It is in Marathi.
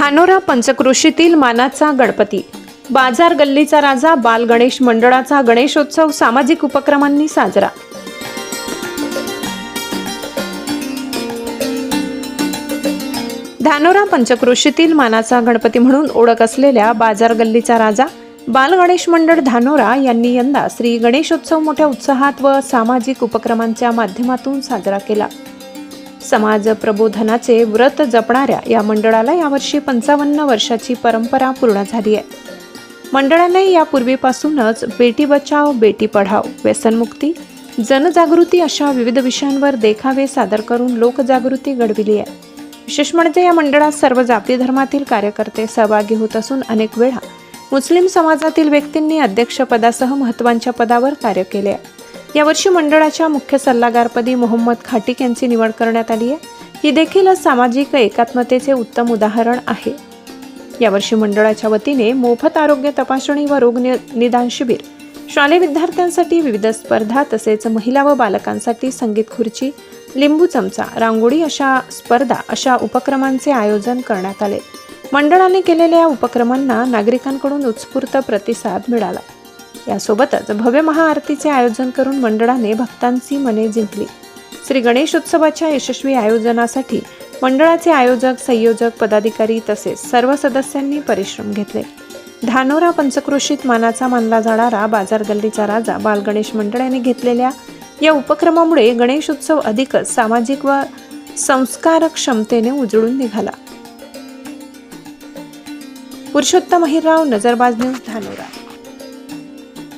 धानोरा पंचक्रोशीतील मानाचा गणपती, बाजार गल्लीचा राजा, बाल गणेश मंडळाचा गणेशोत्सव सामाजिक उपक्रमांनी साजरा। धानोरा पंचक्रोशीतील मानाचा गणपती म्हणून ओळख असलेल्या बाजार गल्लीचा राजा, बाल गणेश मंडळ धानोरा यांनी यंदा श्री गणेशोत्सव मोठ्या उत्साहात व सामाजिक उपक्रमांच्या माध्यमातून साजरा केला। समाज प्रबोधनाचे व्रत जपणाऱ्या या मंडळाला यावर्षी 55 वर्षाची परंपरा पूर्ण झाली आहे। मंडळाने यापूर्वीपासूनच बेटी बचाओ बेटी पढाओ, व्यसनमुक्ती, जनजागृती अशा विविध विषयांवर देखावे सादर करून लोकजागृती घडविली आहे। विशेष म्हणजे या मंडळात सर्व जाती धर्मातील कार्यकर्ते सहभागी होत असून अनेक वेळा मुस्लिम समाजातील व्यक्तींनी अध्यक्षपदासह महत्त्वाच्या पदावर कार्य केले आहे। यावर्षी मंडळाच्या मुख्य सल्लागारपदी मोहम्मद खाटिक यांची निवड करण्यात आली आहे। ही देखील सामाजिक एकात्मतेचे उत्तम उदाहरण आहे। यावर्षी मंडळाच्या वतीने मोफत आरोग्य तपासणी व रोग निदान शिबिर, शालेय विद्यार्थ्यांसाठी विविध स्पर्धा तसेच महिला व बालकांसाठी संगीत खुर्ची, लिंबू चमचा, रांगोळी अशा उपक्रमांचे आयोजन करण्यात आले। मंडळाने केलेल्या या उपक्रमांना नागरिकांकडून उत्स्फूर्त प्रतिसाद मिळाला। यासोबतच भव्य महाआरतीचे आयोजन करून मंडळाने भक्तांची मने जिंकली। श्री गणेशोत्सवाच्या यशस्वी आयोजनासाठी मंडळाचे आयोजक, संयोजक, पदाधिकारी तसेच सर्व सदस्यांनी परिश्रम घेतले। धानोरा पंचक्रोशीत मानाचा मानला जाणारा बाजार गल्लीचा राजा बाल गणेश मंडळ यांनी घेतलेल्या या उपक्रमामुळे गणेशोत्सव अधिकच सामाजिक व संस्कार क्षमतेने उजळून निघाला। पुरुषोत्तम अहिरराव, नजरबाज न्यूज, धानोरा।